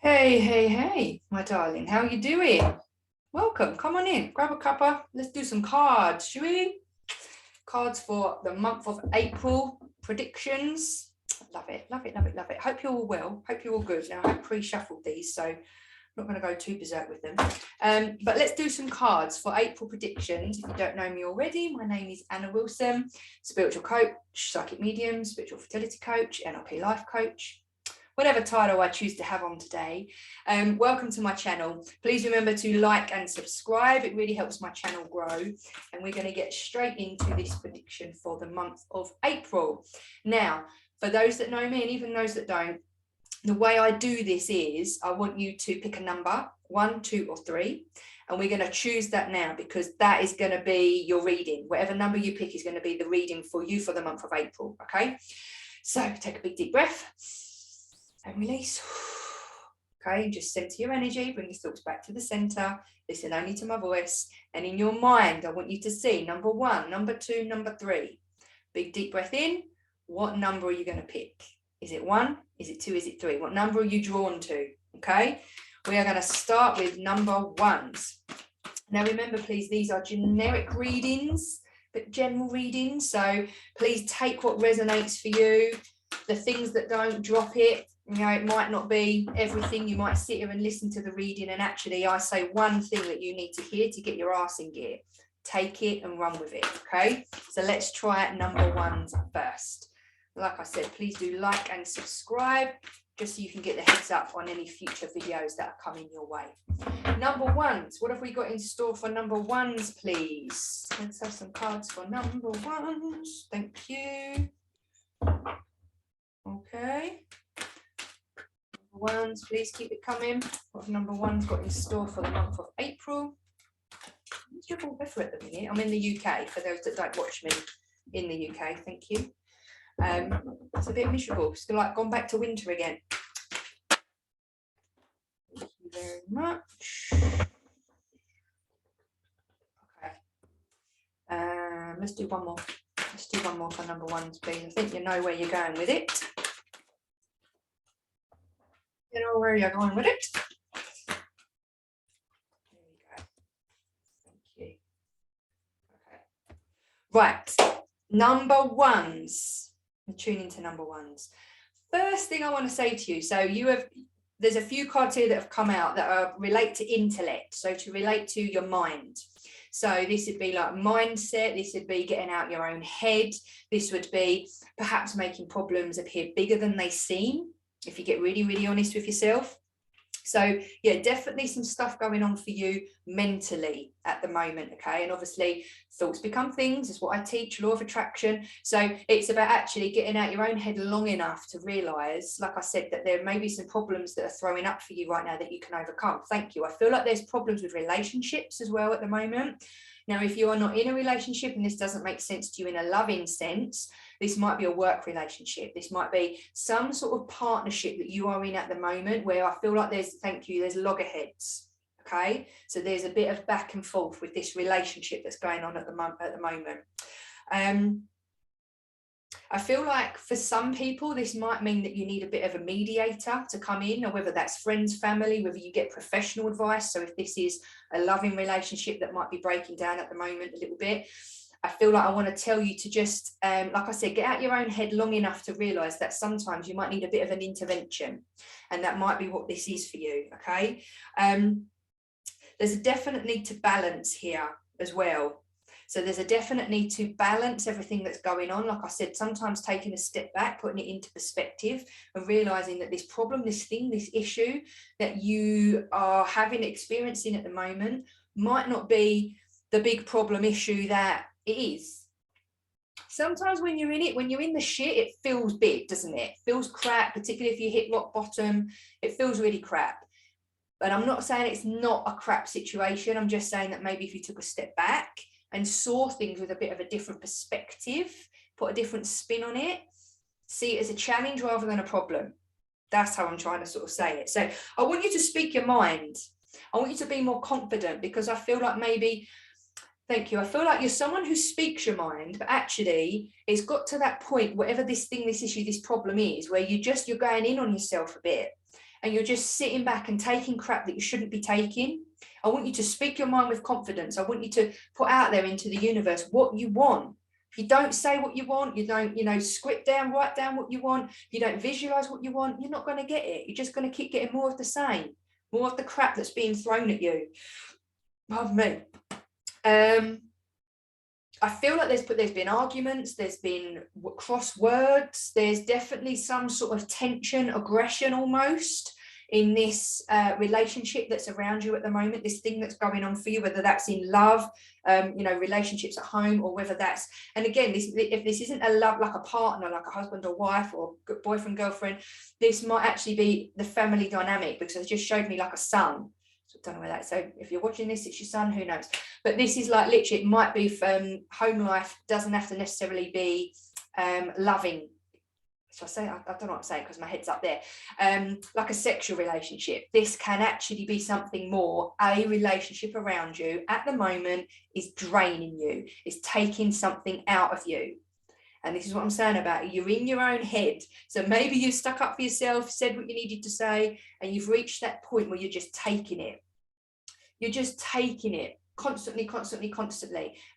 Hey, hey, hey, my darling, how are you doing? Welcome, come on in, grab a cuppa. Let's do some cards, shall we? Cards for the month of April, predictions. Love it, love it, love it, love it. Hope you're all well, hope you're all good. Now, I have pre-shuffled these, so I'm not going to go too berserk with them. But let's do some cards for April predictions. If you don't know me already, my name is Anna Willson, spiritual coach, psychic medium, spiritual fertility coach, NLP Life Coach. Whatever title I choose to have on today. Welcome to my channel. Please remember to like and subscribe. It really helps my channel grow. And we're going to get straight into this prediction for the month of April. Now, for those that know me and even those that don't, the way I do this is I want you to pick a number, 1, 2, or 3. And we're going to choose that now because that is going to be your reading. Whatever number you pick is going to be the reading for you for the month of April. Okay, so take a big deep breath. And release. Okay, just center your energy, bring your thoughts back to the center, listen only to my voice, and in your mind I want you to see number 1, number 2, number 3. Big deep breath in. What number are you going to pick? Is it 1? Is it 2? Is it 3? What number are you drawn to? Okay, we are going to start with number 1s. Now remember, please, these are generic readings, but general readings, so please take what resonates for you. The things that don't, drop it. You know, it might not be everything. You might sit here and listen to the reading, and actually I say one thing that you need to hear to get your ass in gear. Take it and run with it, okay? So let's try number 1s first. Like I said, please do like and subscribe just so you can get the heads up on any future videos that are coming your way. Number 1s, what have we got in store for number 1s, please? Let's have some cards for number 1s. Thank you. Okay. Number 1s, please keep it coming. What have number 1s got in store for the month of April? It's your weather at the minute. I'm in the UK, for those that don't watch me in the UK, thank you. It's a bit miserable. It's like gone back to winter again. Thank you very much. Okay. Let's do one more. Let's do one more for number 1s, please. I think you know where you're going with it. You know where you're going with it. There we go. Thank you. Okay. Right. Number 1s. Tune into number 1s. First thing I want to say to you, so there's a few cards here that have come out that relate to intellect, so to relate to your mind. So this would be like mindset, this would be getting out your own head, this would be perhaps making problems appear bigger than they seem, if you get really, really honest with yourself. So yeah, definitely some stuff going on for you mentally at the moment, okay? And obviously thoughts become things, is what I teach, law of attraction. So it's about actually getting out your own head long enough to realise, like I said, that there may be some problems that are throwing up for you right now that you can overcome. Thank you. I feel like there's problems with relationships as well at the moment. Now, if you are not in a relationship and this doesn't make sense to you in a loving sense, this might be a work relationship. This might be some sort of partnership that you are in at the moment where I feel like there's loggerheads. Okay, so there's a bit of back and forth with this relationship that's going on at the moment. I feel like for some people, this might mean that you need a bit of a mediator to come in, or whether that's friends, family, whether you get professional advice. So if this is a loving relationship that might be breaking down at the moment a little bit, I feel like I want to tell you to just, like I said, get out your own head long enough to realise that sometimes you might need a bit of an intervention, and that might be what this is for you, okay? There's a definite need to balance here as well. So there's a definite need to balance everything that's going on. Like I said, sometimes taking a step back, putting it into perspective and realizing that this problem, this thing, this issue that you are experiencing at the moment might not be the big problem issue that it is. Sometimes when you're in it, when you're in the shit, it feels big, doesn't it? It feels crap, particularly if you hit rock bottom, it feels really crap. But I'm not saying it's not a crap situation. I'm just saying that maybe if you took a step back and saw things with a bit of a different perspective, put a different spin on it, see it as a challenge rather than a problem. That's how I'm trying to sort of say it. So I want you to speak your mind. I want you to be more confident, because I feel like maybe Thank you. I feel like you're someone who speaks your mind, but actually it's got to that point, whatever this thing, this issue, this problem is, where you're going in on yourself a bit and you're just sitting back and taking crap that you shouldn't be taking. I want you to speak your mind with confidence. I want you to put out there into the universe what you want. If you don't say what you want, you don't, script down, write down what you want, you don't visualize what you want, you're not going to get it. You're just going to keep getting more of the same, more of the crap that's being thrown at you. Pardon me. I feel like there's been arguments, there's been cross words, there's definitely some sort of tension, aggression almost in this relationship that's around you at the moment, this thing that's going on for you, whether that's in love, relationships at home, or whether that's, and again, if this isn't a love, like a partner, like a husband or wife or boyfriend, girlfriend, this might actually be the family dynamic, because it just showed me like a son. So I don't know where that. So if you're watching this, it's your son, who knows? But this is like literally, it might be home life, doesn't have to necessarily be loving. So I say, I don't know what I'm saying because my head's up there. Like a sexual relationship. This can actually be something more. A relationship around you at the moment is draining you, is taking something out of you. And this is what I'm saying about it. You're in your own head. So maybe you stuck up for yourself, said what you needed to say, and you've reached that point where you're just taking it. You're just taking it constantly,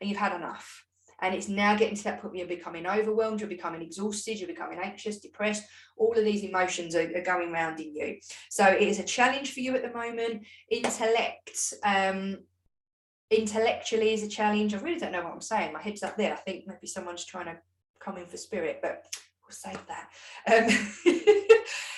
and you've had enough. And it's now getting to that point where you're becoming overwhelmed, you're becoming exhausted, you're becoming anxious, depressed. All of these emotions are going around in you. So it is a challenge for you at the moment. Intellectually is a challenge. I really don't know what I'm saying. My head's up there. I think maybe someone's trying to come in for spirit, but we'll save that.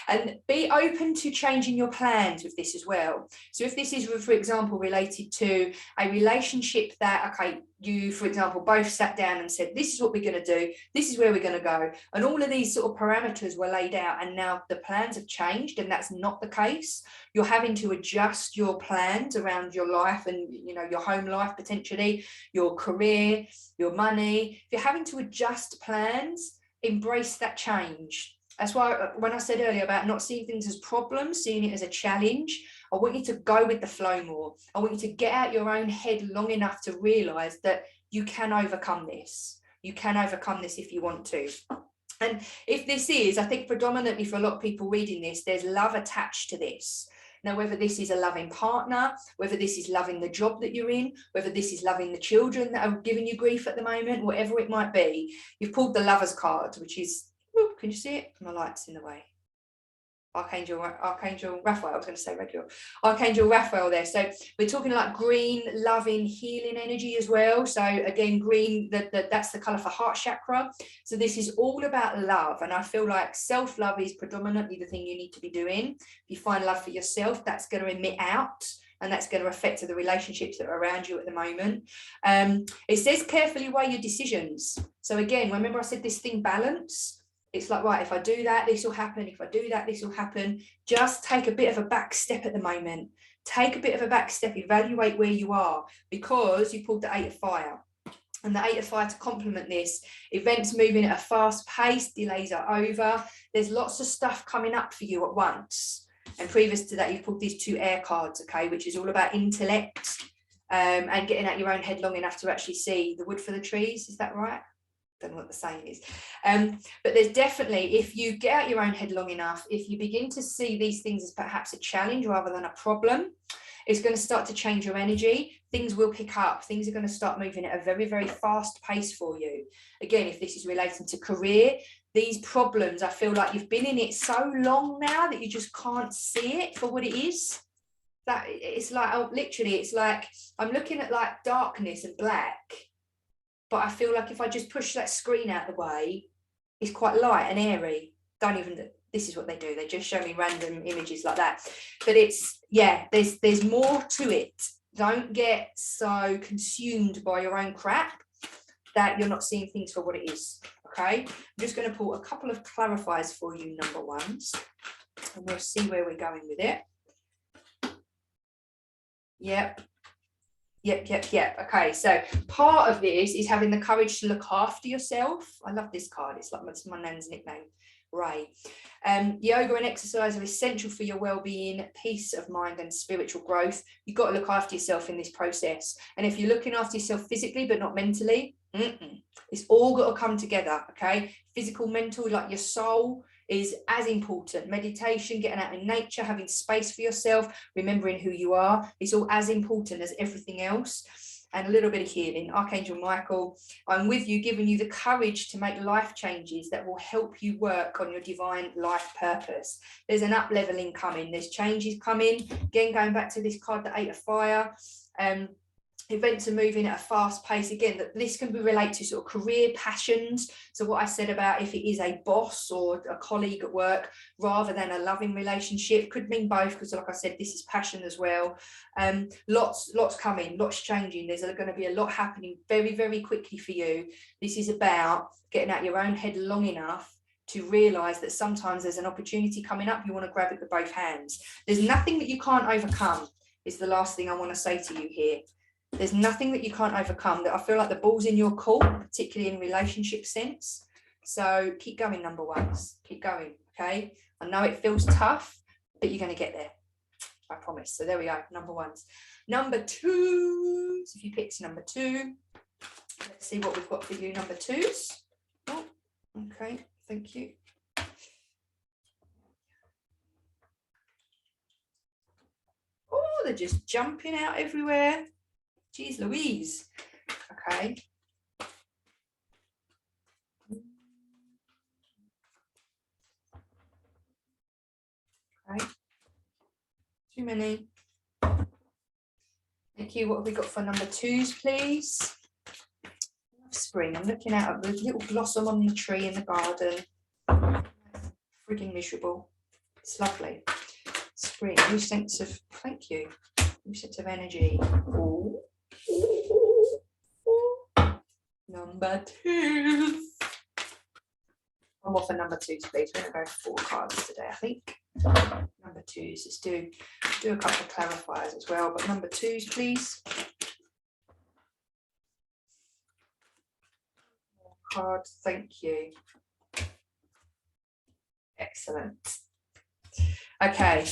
And be open to changing your plans with this as well. So if this is, for example, related to a relationship that, okay, you, for example, both sat down and said, this is what we're going to do, this is where we're going to go, and all of these sort of parameters were laid out, and now the plans have changed and that's not the case. You're having to adjust your plans around your life and, your home life, potentially, your career, your money. If you're having to adjust plans, embrace that change. That's why when I said earlier about not seeing things as problems, seeing it as a challenge, I want you to go with the flow more. I want you to get out your own head long enough to realize that you can overcome this. You can overcome this if you want to. And if this is, I think predominantly for a lot of people reading this, there's love attached to this. Now, whether this is a loving partner, whether this is loving the job that you're in, whether this is loving the children that are giving you grief at the moment, whatever it might be, you've pulled the Lovers card, which is, can you see it? My light's in the way. Archangel Raphael, I was going to say regular. Archangel Raphael there. So we're talking like green, loving, healing energy as well. So again, green, that's the colour for heart chakra. So this is all about love. And I feel like self-love is predominantly the thing you need to be doing. If you find love for yourself, that's going to emit out. And that's going to affect the relationships that are around you at the moment. It says carefully weigh your decisions. So again, remember I said this thing balance. It's like, right, if I do that, this will happen. If I do that, this will happen. Just take a bit of a back step at the moment. Take a bit of a back step, evaluate where you are, because you pulled the 8 of fire. And the 8 of fire to complement this, events moving at a fast pace, delays are over. There's lots of stuff coming up for you at once. And previous to that, you've pulled these 2 air cards, okay, which is all about intellect and getting out your own head long enough to actually see the wood for the trees. Is that right? Don't know what the saying is, but there's definitely, if you get out your own head long enough, if you begin to see these things as perhaps a challenge rather than a problem, it's going to start to change your energy. Things will pick up. Things are going to start moving at a very, very fast pace for you. Again, if this is relating to career, these problems, I feel like you've been in it so long now that you just can't see it for what it is. That it's like, oh, literally, it's like I'm looking at like darkness and black. But I feel like if I just push that screen out the way, it's quite light and airy. This is what they do. They just show me random images like that. But it's, yeah, there's more to it. Don't get so consumed by your own crap that you're not seeing things for what it is, okay? I'm just going to pull a couple of clarifiers for you, number ones, and we'll see where we're going with it. Yep. Okay, so part of this is having the courage to look after yourself. I love this card. It's like my nan's nickname. Great. Yoga and exercise are essential for your well-being, peace of mind and spiritual growth. You've got to look after yourself in this process. And if you're looking after yourself physically but not mentally, it's all got to come together, okay? Physical, mental, like your soul is as important. Meditation, getting out in nature, having space for yourself, remembering who you are, is all as important as everything else. And a little bit of healing. Archangel Michael, I'm with you, giving you the courage to make life changes that will help you work on your divine life purpose. There's an up-leveling coming. There's changes coming. Again, going back to this card, the Eight of Fire. Events are moving at a fast pace. Again, that this can be related to sort of career passions. So what I said about if it is a boss or a colleague at work rather than a loving relationship, could mean both, because like I said, this is passion as well. Lots coming, lots changing. There's going to be a lot happening very, very quickly for you. This is about getting out your own head long enough to realize that sometimes there's an opportunity coming up. You want to grab it with both hands. There's nothing that you can't overcome, is the last thing I want to say to you here. There's nothing that you can't overcome. That I feel like the ball's in your court, particularly in relationship sense. So keep going, number ones. Keep going, okay? I know it feels tough, but you're going to get there. I promise. So there we go, number ones. Number twos, if you picked number two, let's see what we've got for you, number twos. Oh, okay, thank you. Oh, they're just jumping out everywhere. Jeez Louise. Okay. Okay. Too many. Thank you. What have we got for number twos, please? Spring. I'm looking out at the little blossom on the tree in the garden. Frigging miserable. It's lovely. Spring. New sense of, thank you. New sense of energy. Ooh. Number twos. One more for number twos, please. We're going to go 4 cards today, I think. Number twos. Let's do a couple of clarifiers as well, but number twos, please. More card. Thank you. Excellent. Okay,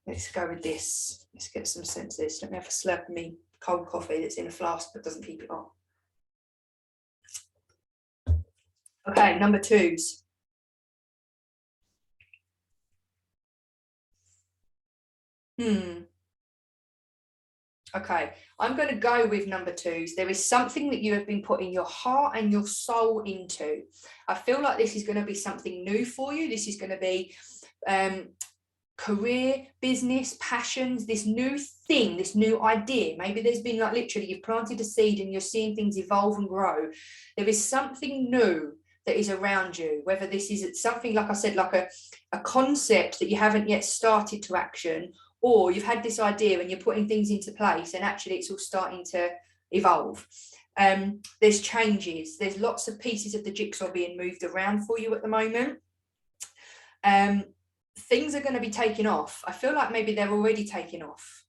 let's go with this. Let's get some sense of this. Let me have a slurp of me cold coffee that's in a flask but doesn't keep it on. Okay, number twos. Okay, I'm going to go with number twos. There is something that you have been putting your heart and your soul into. I feel like this is going to be something new for you. This is going to be career, business, passions, this new thing, this new idea. Maybe there's been like literally you've planted a seed and you're seeing things evolve and grow. There is something new that is around you, whether this is something, like I said, like a concept that you haven't yet started to action, or you've had this idea and you're putting things into place and actually it's all starting to evolve. There's changes. There's lots of pieces of the jigsaw being moved around for you at the moment. Things are going to be taking off. I feel like maybe they're already taking off.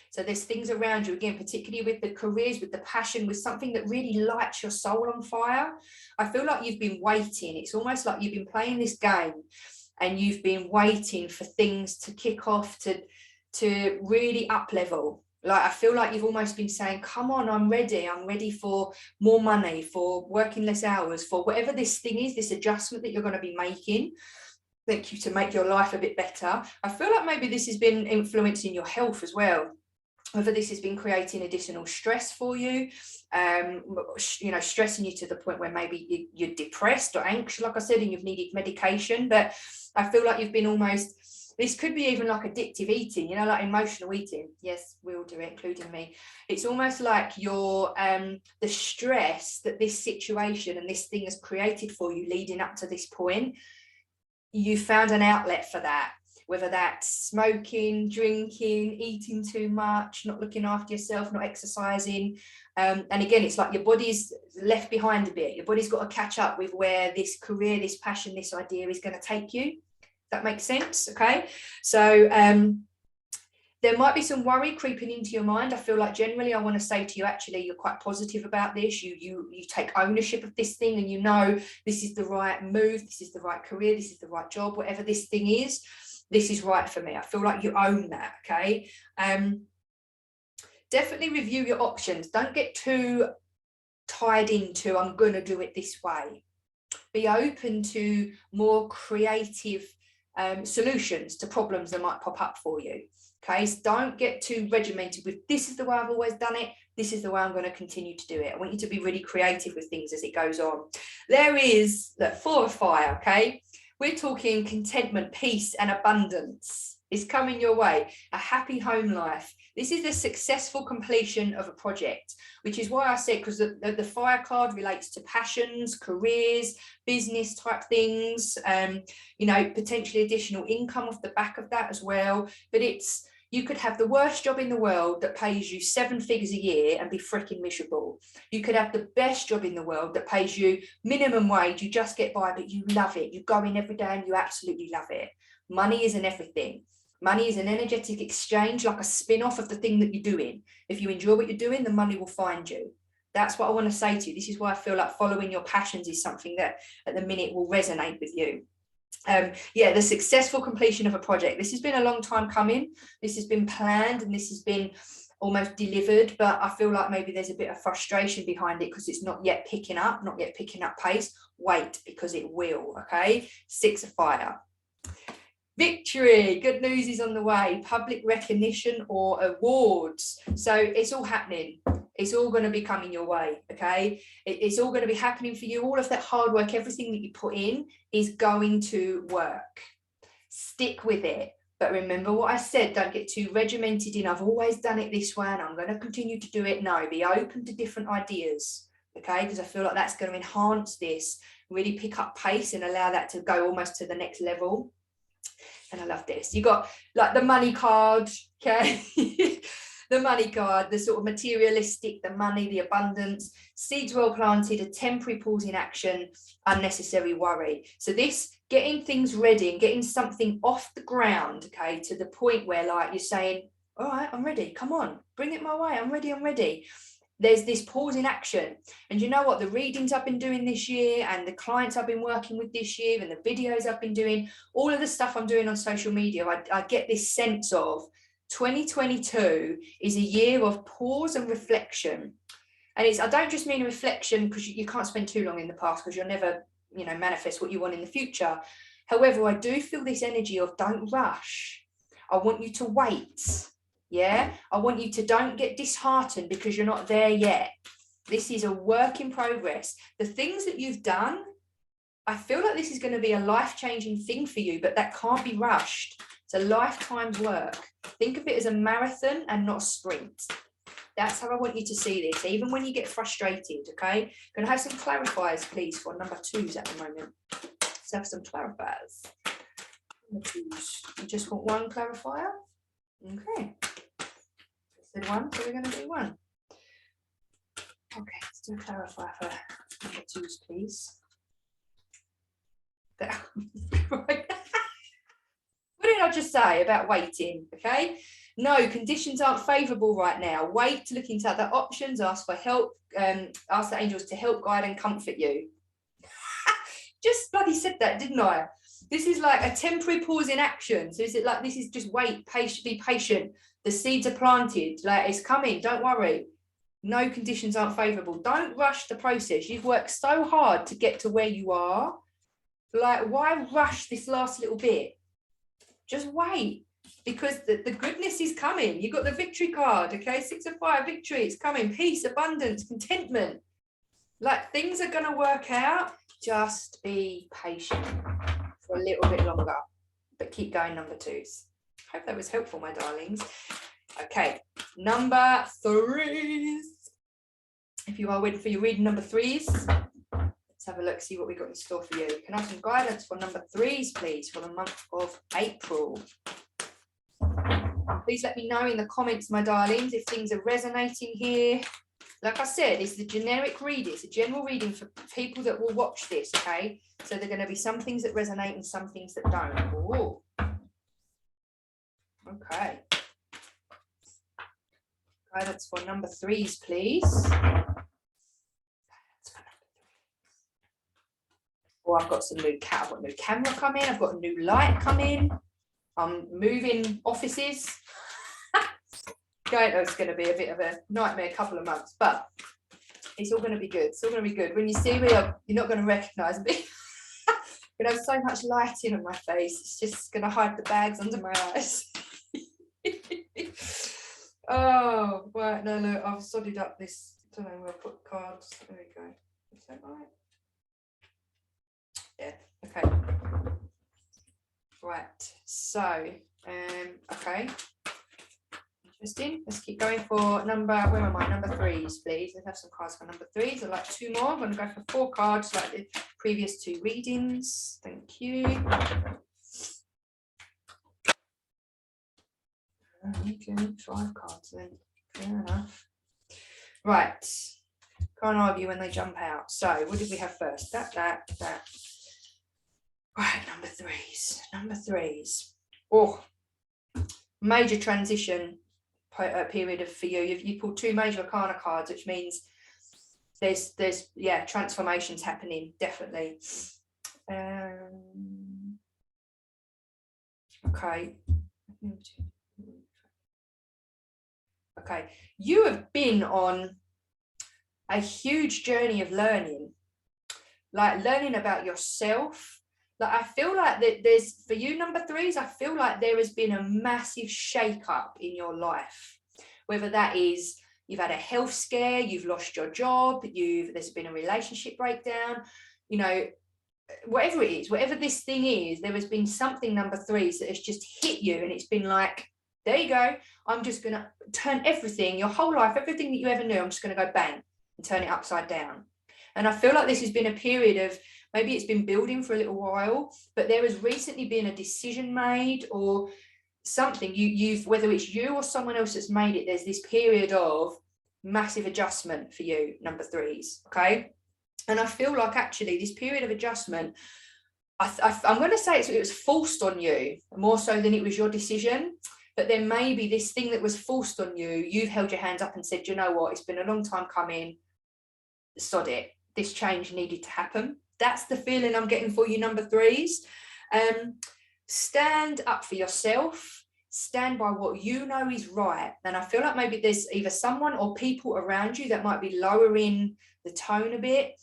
So there's things around you, again, particularly with the careers, with the passion, with something that really lights your soul on fire. I feel like you've been waiting. It's almost like you've been playing this game and you've been waiting for things to kick off, to really up level. Like, I feel like you've almost been saying, come on, I'm ready for more money, for working less hours, for whatever this thing is, this adjustment that you're going to be making. Thank you, to make your life a bit better. I feel like maybe this has been influencing your health as well. Whether this has been creating additional stress for you, stressing you to the point where maybe you're depressed or anxious, like I said, and you've needed medication. But I feel like you've been almost, this could be even like addictive eating, like emotional eating. Yes, we all do it, including me. It's almost like your the stress that this situation and this thing has created for you leading up to this point, you found an outlet for that. Whether that's smoking, drinking, eating too much, not looking after yourself, not exercising. And again, it's like your body's left behind a bit. Your body's got to catch up with where this career, this passion, this idea is going to take you. That makes sense, okay? So There might be some worry creeping into your mind. I feel like generally I want to say to you, actually, you're quite positive about this. You take ownership of this thing, and you know this is the right move, this is the right career, this is the right job, whatever this thing is, this is right for me. I feel like you own that, okay? Definitely review your options. Don't get too tied into, I'm going to do it this way. Be open to more creative solutions to problems that might pop up for you. Okay, so don't get too regimented with this is the way I've always done it, this is the way I'm going to continue to do it. I want you to be really creative with things as it goes on. There is, look, 4 of fire, okay? We're talking contentment, peace, and abundance is coming your way. A happy home life. This is the successful completion of a project, which is why I said, because the fire card relates to passions, careers, business type things, you know, potentially additional income off the back of that as well. But it's, you could have the worst job in the world that pays you 7 figures a year and be freaking miserable. You could have the best job in the world that pays you minimum wage, you just get by, but you love it. You go in every day and you absolutely love it. Money isn't everything. Money is an energetic exchange, like a spin-off of the thing that you're doing. If you enjoy what you're doing, the money will find you. That's what I want to say to you. This is why I feel like following your passions is something that at the minute will resonate with you. Yeah, the successful completion of a project. This has been a long time coming. This has been planned and this has been almost delivered, but I feel like maybe there's a bit of frustration behind it because it's not yet picking up pace. Wait, because it will, okay? 6 of fire. Victory, good news is on the way, public recognition or awards. So it's all happening. It's all going to be coming your way, okay? It's all going to be happening for you. All of that hard work, everything that you put in is going to work. Stick with it. But remember what I said, don't get too regimented in, I've always done it this way and I'm going to continue to do it. No, be open to different ideas, okay? Because I feel like that's going to enhance this, really pick up pace and allow that to go almost to the next level. And I love this. You got like the money card, okay? The money card, the sort of materialistic, the money, the abundance, seeds well planted, a temporary pause in action, unnecessary worry. So this, getting things ready and getting something off the ground, okay, to the point where like you're saying, all right, I'm ready. Come on, bring it my way. I'm ready. I'm ready. There's this pause in action. And you know what? The readings I've been doing this year and the clients I've been working with this year and the videos I've been doing, all of the stuff I'm doing on social media, I get this sense of 2022 is a year of pause and reflection. And it's, I don't just mean a reflection because you can't spend too long in the past because you'll never, you know, manifest what you want in the future. However, I do feel this energy of don't rush. I want you to wait. Yeah, I want you to don't get disheartened because you're not there yet. This is a work in progress. The things that you've done, I feel like this is going to be a life-changing thing for you, but that can't be rushed. It's a lifetime's work. Think of it as a marathon and not a sprint. That's how I want you to see this, even when you get frustrated, okay? Going to have some clarifiers, please, for number 2s at the moment. Let's have some clarifiers. Number 2s. You just want one clarifier? Okay. I said 1, so we're going to do 1. Okay, let's do a clarifier for number 2s, please. There. Right. What did I just say about waiting? Okay. No, conditions aren't favourable right now. Wait to look into other options, ask for help, ask the angels to help, guide and comfort you. Just bloody said that, didn't I? This is like a temporary pause in action. So is it like this is just wait, patient, be patient. The seeds are planted, like it's coming, don't worry. No, conditions aren't favourable. Don't rush the process. You've worked so hard to get to where you are. Like, why rush this last little bit? Just wait, because the goodness is coming. You've got the victory card, okay? 6 of fire, victory, it's coming. Peace, abundance, contentment. Like, things are going to work out. Just be patient for a little bit longer, but keep going, number 2s. Hope that was helpful, my darlings. Okay, number 3s. If you are waiting for your reading number 3s, let's have a look, see what we got in store for you. Can I have some guidance for number 3s, please, for the month of April? Please let me know in the comments, my darlings, if things are resonating here. Like I said, it's the generic reading. It's a general reading for people that will watch this, okay? So there are going to be some things that resonate and some things that don't. Ooh. Okay. Guidance for number threes, please. Oh, I've got some new I've got a new camera coming. I've got a new light coming. I'm moving offices. It's going to be a bit of a nightmare couple of months, but it's all going to be good. It's all going to be good. When you see me, you're not going to recognise me. I'm going to have so much lighting on my face. It's just going to hide the bags under my eyes. Oh, right. No, look, I've sodded up this. I don't know where I put cards. There we go. Is that right? Yeah. Okay. Right. So, okay. Interesting. Let's keep going for number, where am I? Number threes, please. Let's have some cards for number threes. I'd like two more. I'm going to go for 4 cards like the previous 2 readings. Thank you. Okay, 5 cards then. Fair enough. Right. Can't argue when they jump out. So, what did we have first? That. Right, number threes. Number threes. Oh, major transition period for you. You pulled 2 major arcana cards, which means there's transformations happening, definitely. Okay. Okay, you have been on a huge journey of learning, like learning about yourself. Like I feel like that there's, for you number threes, I feel like there has been a massive shake-up in your life, whether that is you've had a health scare, you've lost your job, there's been a relationship breakdown, you know, whatever it is, whatever this thing is, there has been something number threes that has just hit you, and it's been like, there you go, I'm just going to turn everything, your whole life, everything that you ever knew, I'm just going to go bang and turn it upside down. And I feel like this has been a period of, maybe it's been building for a little while, but there has recently been a decision made or something, you've, whether it's you or someone else that's made it, there's this period of massive adjustment for you, number threes, okay? And I feel like actually this period of adjustment, I'm going to say it was forced on you more so than it was your decision. But then maybe this thing that was forced on you, you've held your hands up and said, you know what, it's been a long time coming, sod it, this change needed to happen. That's the feeling I'm getting for you, number threes. Stand up for yourself, stand by what you know is right. And I feel like maybe there's either someone or people around you that might be lowering the tone a bit,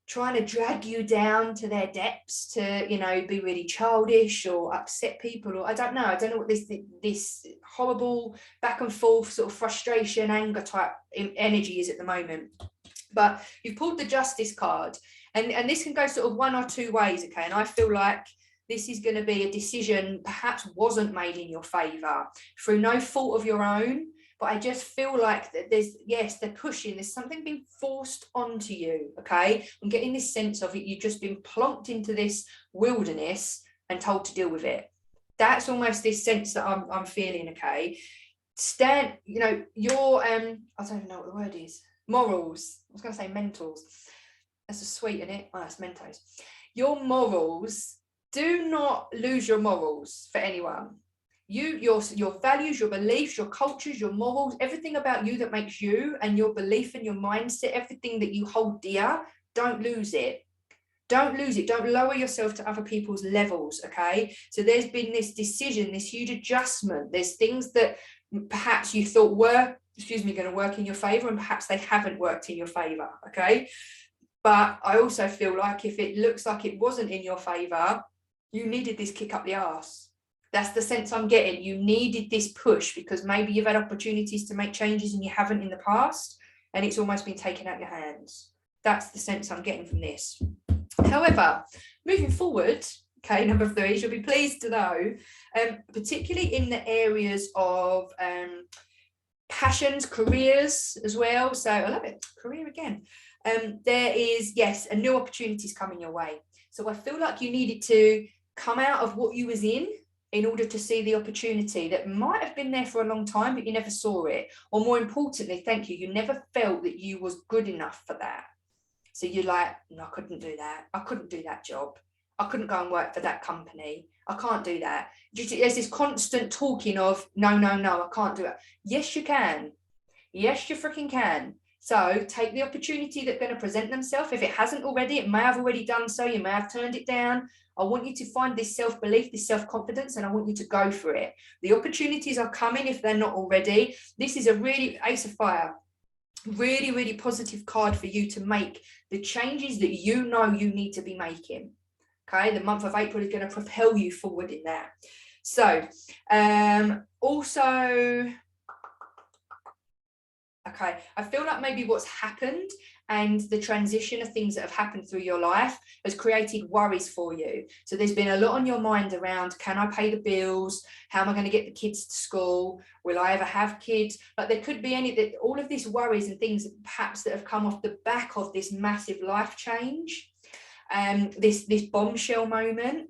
trying to drag you down to their depths to, you know, be really childish or upset people, or I don't know what this horrible back and forth sort of frustration, anger type energy is at the moment. But you've pulled the Justice card, and this can go sort of one or two ways, okay? And I feel like this is going to be a decision perhaps wasn't made in your favor through no fault of your own. But I just feel like that they're pushing, there's something being forced onto you, okay? I'm getting this sense of it, you've just been plonked into this wilderness and told to deal with it. That's almost this sense that I'm feeling, okay? Stand, you know, your, I don't even know what the word is. Morals. I was going to say mentals. That's a sweet, isn't it? Oh, that's Mentos. Your morals, do not lose your morals for anyone. Your values, your beliefs, your cultures, your morals, everything about you that makes you, and your belief and your mindset, everything that you hold dear, don't lose it. Don't lose it. Don't lower yourself to other people's levels, okay? So there's been this decision, this huge adjustment. There's things that perhaps you thought were, going to work in your favor, and perhaps they haven't worked in your favor, okay? But I also feel like if it looks like it wasn't in your favor, you needed this kick up the arse. That's the sense I'm getting. You needed this push because maybe you've had opportunities to make changes and you haven't in the past, and it's almost been taken out your hands. That's the sense I'm getting from this. However, moving forward, okay, number three, you'll be pleased to know, particularly in the areas of passions, careers as well. So I love it, career again. There is, yes, a new opportunities coming your way. So I feel like you needed to come out of what you was in order to see the opportunity that might have been there for a long time, but you never saw it. Or more importantly, thank you, you never felt that you was good enough for that. So you're like, no, I couldn't do that. I couldn't do that job. I couldn't go and work for that company. I can't do that. There's this constant talking of, no, I can't do it. Yes, you can. Yes, you freaking can. So take the opportunity that's going to present themselves. If it hasn't already, it may have already done so. You may have turned it down. I want you to find this self-belief, this self-confidence, and I want you to go for it. The opportunities are coming if they're not already. This is a really, Ace of Fire, really, really positive card for you to make the changes that you know you need to be making. Okay, the month of April is going to propel you forward in that. So, also, okay, I feel like maybe what's happened and the transition of things that have happened through your life has created worries for you. So there's been a lot on your mind around, can I pay the bills? How am I going to get the kids to school? Will I ever have kids? Like there could be all of these worries and things perhaps that have come off the back of this massive life change. This bombshell moment,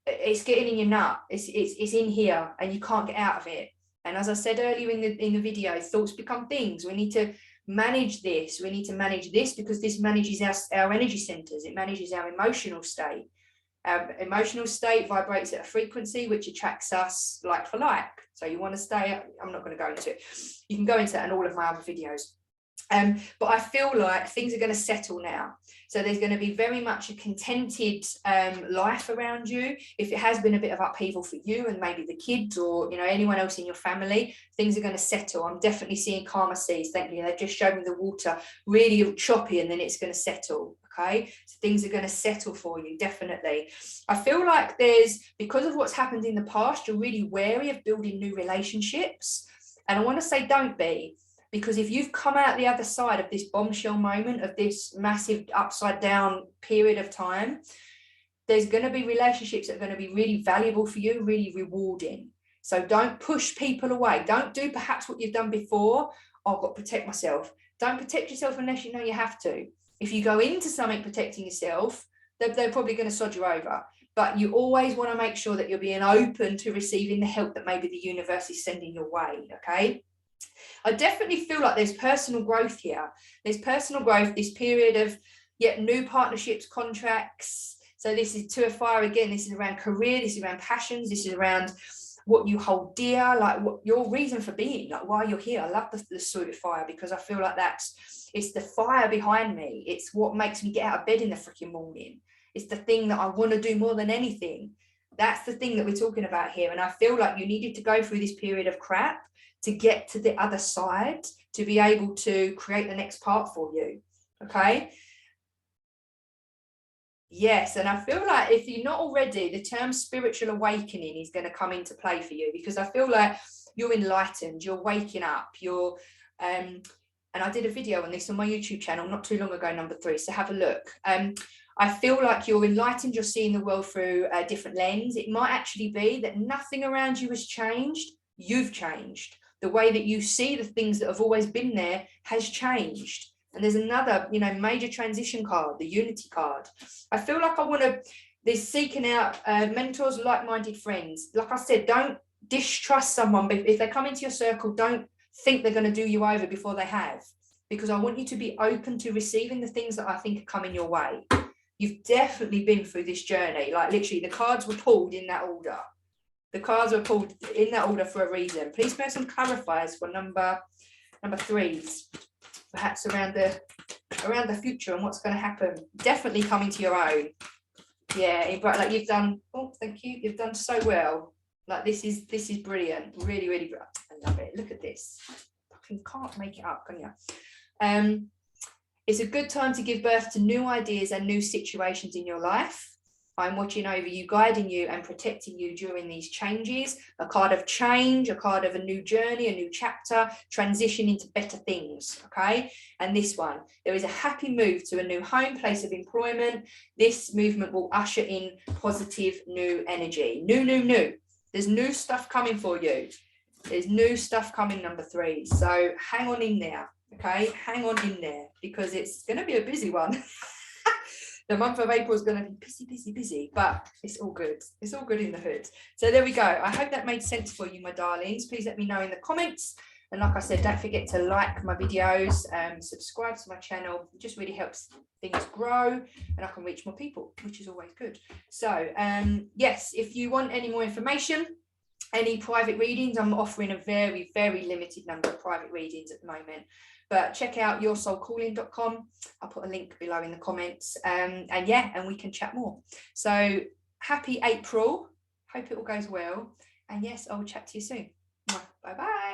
it's getting in your nut. It's in here and you can't get out of it. And as I said earlier in the video, thoughts become things. We need to manage this. We need to manage this because this manages our energy centers. It manages our emotional state. Our emotional state vibrates at a frequency which attracts us like for like. So you want to stay, I'm not going to go into it. You can go into that in all of my other videos. But I feel like things are going to settle now. So there's going to be very much a contented life around you. If it has been a bit of upheaval for you and maybe the kids or anyone else in your family, things are going to settle. I'm definitely seeing karma seas. Thank you. They just showed me the water really choppy and then it's going to settle. Okay, so things are going to settle for you, definitely. I feel like because of what's happened in the past, you're really wary of building new relationships. And I want to say don't be. Because if you've come out the other side of this bombshell moment, of this massive upside down period of time, there's going to be relationships that are going to be really valuable for you, really rewarding. So don't push people away. Don't do perhaps what you've done before. Oh, I've got to protect myself. Don't protect yourself unless you know you have to. If you go into something protecting yourself, they're probably going to sod you over. But you always want to make sure that you're being open to receiving the help that maybe the universe is sending your way, okay? I definitely feel like there's personal growth here. There's personal growth, this period of new partnerships, contracts. So this is Two of Fire again. This is around career. This is around passions. This is around what you hold dear, like what your reason for being, like why you're here. I love the Sword of Fire because I feel like it's the fire behind me. It's what makes me get out of bed in the freaking morning. It's the thing that I want to do more than anything. That's the thing that we're talking about here. And I feel like you needed to go through this period of crap to get to the other side, to be able to create the next part for you, okay? Yes, and I feel like if you're not already, the term spiritual awakening is going to come into play for you, because I feel like you're enlightened, you're waking up, and I did a video on this on my YouTube channel not too long ago, number 3, so have a look. I feel like you're enlightened, you're seeing the world through a different lens. It might actually be that nothing around you has changed, you've changed. The way that you see the things that have always been there has changed. And there's another, major transition card, the Unity card. I feel like there's seeking out mentors, like-minded friends. Like I said, don't distrust someone. If they come into your circle, don't think they're going to do you over before they have. Because I want you to be open to receiving the things that I think are coming your way. You've definitely been through this journey. Like literally, the cards were pulled in that order. The cards were pulled in that order for a reason. Please make some clarifiers for number 3s, perhaps around the future and what's going to happen. Definitely coming to your own. Yeah, like you've done. Oh, thank you. You've done so well. Like this is brilliant. Really, really brilliant. I love it. Look at this. Fucking can't make it up, can you? It's a good time to give birth to new ideas and new situations in your life. I'm watching over you, guiding you and protecting you during these changes. A card of change, a card of a new journey, a new chapter, transition into better things, okay? And this one, there is a happy move to a new home, place of employment. This movement will usher in positive new energy. New. There's new stuff coming for you. There's new stuff coming, number 3. So hang on in there, okay? Hang on in there because it's going to be a busy one. The month of April is going to be busy, but it's all good. It's all good in the hood. So there we go. I hope that made sense for you, my darlings. Please let me know in the comments. And like I said, don't forget to like my videos, subscribe to my channel. It just really helps things grow and I can reach more people, which is always good. So yes, if you want any more information, any private readings, I'm offering a very, very limited number of private readings at the moment. But check out yoursoulcalling.com. I'll put a link below in the comments. And we can chat more. So happy April. Hope it all goes well. And yes, I'll chat to you soon. Bye bye.